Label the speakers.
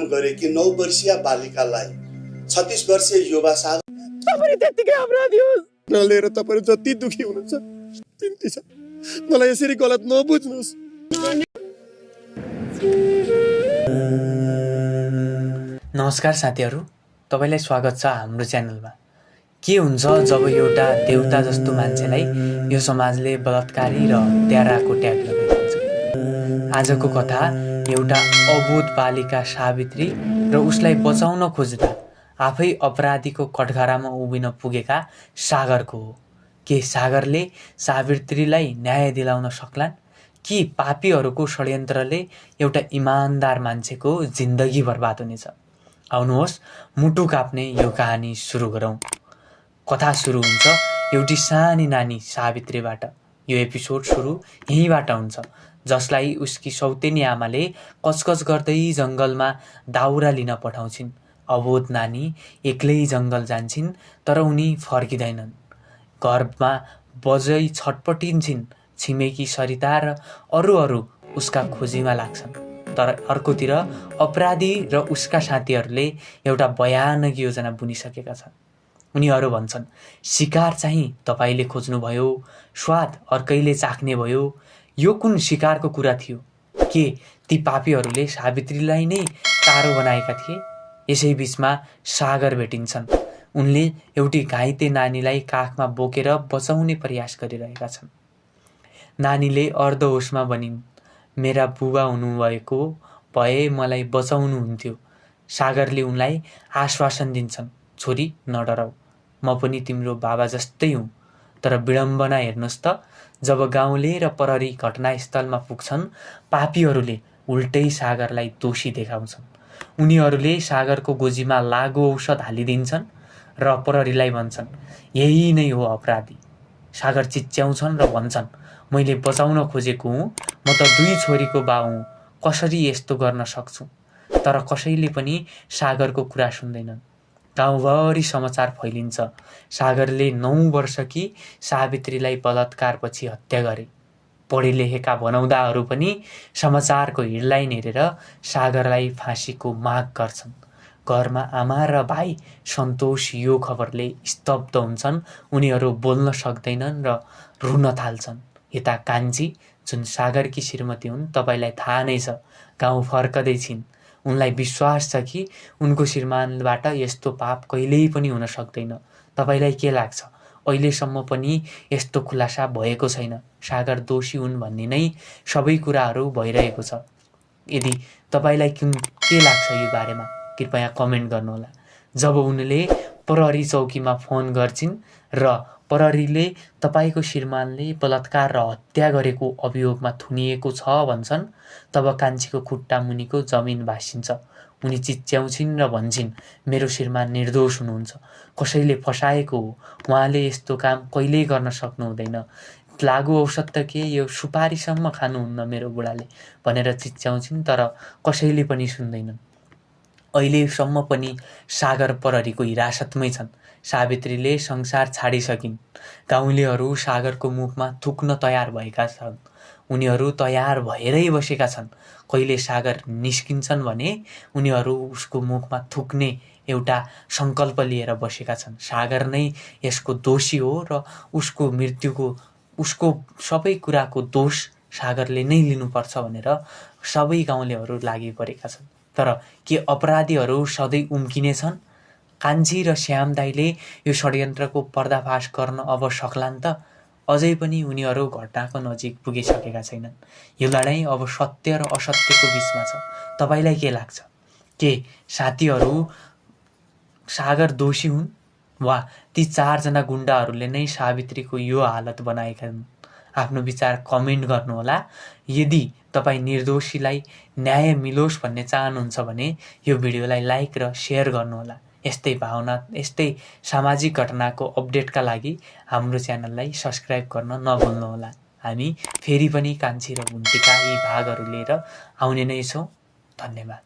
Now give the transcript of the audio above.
Speaker 1: गरेकी 9 वर्षीय बालिकालाई 36 वर्षीय युवा
Speaker 2: तपाईं त्यतिकै अपराधी हो नलिएर तपाईं जति दुखी हुनुहुन्छ बिन्ती छ मलाई यसरी गलत नबुझ्नुस्।
Speaker 3: नमस्कार साथीहरू, तपाईलाई स्वागत छ हाम्रो च्यानलमा। के हुन्छ जब एउटा देउता जस्तो मान्छेलाई यो समाजले बलात्कारी र हत्याराको ट्याग लगाइदिन्छ। आजको कथा एउटा अबोध बालिका सावित्री र उसलाई बचाउन खोज्दा आफै अपराधीको कठघरामा उभिन पुगेका सागरको हो। के सागरले सावित्रीलाई न्याय दिलाउन सक्लान् कि पापीहरूको षड्यन्त्रले एउटा इमानदार मान्छेको जिन्दगी बर्बाद हुनेछ? आउनुहोस् मुटु काप्ने यो कहानी सुरु गरौँ। कथा सुरु हुन्छ एउटी सानी नानी सावित्रीबाट। यो एपिसोड सुरु यहीँबाट हुन्छ, जसलाई उसकी सौतेनी आमाले कचकच गर्दै जङ्गलमा दाउरा लिन पठाउँछिन्। अबोध नानी एक्लै जङ्गल जान्छिन्, तर उनी फर्किँदैनन्। घरमा बजै छटपटिन्छन्। छिमेकी सरिता र अरू उसका खोजीमा लाग्छन्। तर अर्कोतिर अपराधी र उसका साथीहरूले एउटा भयानक योजना बुनिसकेका छन्। उनीहरू भन्छन्, शिकार चाहिँ तपाईले खोज्नुभयो, स्वाद अर्कैले चाख्ने भयो। यो कुन शिकारको कुरा थियो? के ती पापीहरूले सावित्रीलाई नै कारो बनाएका थिए? यसै बीचमा सागर भेटिन्छन्। उनले एउटी घाइते नानीलाई काखमा बोकेर बचाउने प्रयास गरिरहेका छन्। नानीले अर्धहोसमा भनिन्, मेरा बुबा हुनुभएको भए मलाई बचाउनुहुन्थ्यो। सागरले उनलाई आश्वासन दिन्छन्, छोरी नडराऊ, म पनि तिम्रो बाबा जस्तै हुँ। तर विडम्बना हेर्नुहोस् त, जब गाउँले र प्रहरी घटनास्थलमा पुग्छन्, पापीहरूले उल्टै सागरलाई दोषी देखाउँछन्। उनीहरूले सागरको गोजीमा लागु औषध हालिदिन्छन् र प्रहरीलाई भन्छन्, यही नै हो अपराधी। सागर चिच्याउँछन् र भन्छन्, मैले बचाउन खोजेको हुँ, म त 2 छोरीको बा हुँ, कसरी यस्तो गर्न सक्छु? तर कसैले पनि सागरको कुरा सुन्दैनन्। गाउँभरि समाचार फैलिन्छ, सागरले 9 वर्षकी सावित्रीलाई बलात्कारपछि हत्या गरे। पढे लेखेका भनाउँदाहरू पनि समाचारको हेडलाइन हेरेर सागरलाई फाँसीको माग गर्छन्। घरमा आमा र भाइ सन्तोष यो खबरले स्तब्ध हुन्छन्। उनीहरू बोल्न सक्दैनन् र रुन थाल्छन्। यता कान्छी, जुन सागरकी श्रीमती हुन्, तपाईलाई थाहा नै छ, गाउँ फर्कदै छिन्। उनलाई विश्वास छ कि उनको श्रीमानबाट यस्तो पाप कहिल्यै पनि हुन सक्दैन। तपाईलाई के लाग्छ? अहिलेसम्म पनि यस्तो खुलासा भएको छैन। सागर दोषी हुन् भन्ने नै सबै कुराहरू भइरहेको छ। यदि तपाईलाई के लाग्छ यो बारेमा कृपया कमेन्ट गर्नुहोला। जब उनले प्रहरी चौकीमा फोन गर्छिन् र प्रहरीले तपाईको श्रीमानले बलात्कार र हत्या गरेको अभियोगमा थुनिएको छ भन्छन्, तब कान्छीको खुट्टा मुनिको जमिन भाँसिन्छ। उनी चिच्याउँछिन् र भन्छिन्, मेरो श्रीमान निर्दोष हुनुहुन्छ, कसैले फसाएको हो, उहाँले यस्तो काम कहिल्यै गर्न सक्नुहुँदैन। लागु औषध त के, यो सुपारीसम्म खानुहुन्न मेरो बुढाले भनेर चिच्याउँछिन्, तर कसैले पनि सुन्दैनन्। अहिलेसम्म पनि सागर प्रहरीको हिरासतमै छन्। सावित्रीले संसार छाडिसकिन्। गाउँलेहरू सागरको मुखमा थुक्न तयार भएका छन्। उनीहरू तयार भएरै बसेका छन्। कहिले सागर निस्किन्छन् भने उनीहरू उसको मुखमा थुक्ने एउटा सङ्कल्प लिएर बसेका छन्। सागर नै यसको दोषी हो र उसको मृत्युको, उसको सबै कुराको दोष सागरले नै लिनुपर्छ भनेर सबै गाउँलेहरू लागि परेका छन्। तर के अपराधीहरू सधैँ उम्किने छन्? कान्छी र श्याम दाइले यो षड्यन्त्रको पर्दाफास गर्न अब सक्लान् त? अझै पनि उनीहरू घटनाको नजिक पुगिसकेका छैनन्। यो लडाईँ अब सत्य र असत्यको बीचमा छ। तपाईलाई के लाग्छ? के साथीहरू सागर दोषी हुन् वा ती 4 जना गुण्डाहरूले नै सावित्रीको यो हालत बनाएका हुन्? आफ्नो विचार कमेन्ट गर्नुहोला। यदि तपाईँ निर्दोषीलाई न्याय मिलोस् भन्ने चाहनुहुन्छ भने यो भिडियोलाई लाइक र सेयर गर्नुहोला। यस्तै भावना, यस्तै सामाजिक घटनाको अपडेटका लागि हाम्रो च्यानललाई सब्स्क्राइब गर्न नभुल्नुहोला। हामी फेरि पनि कान्छी र भुन्टीका यी भागहरू लिएर आउने नै छौँ। धन्यवाद।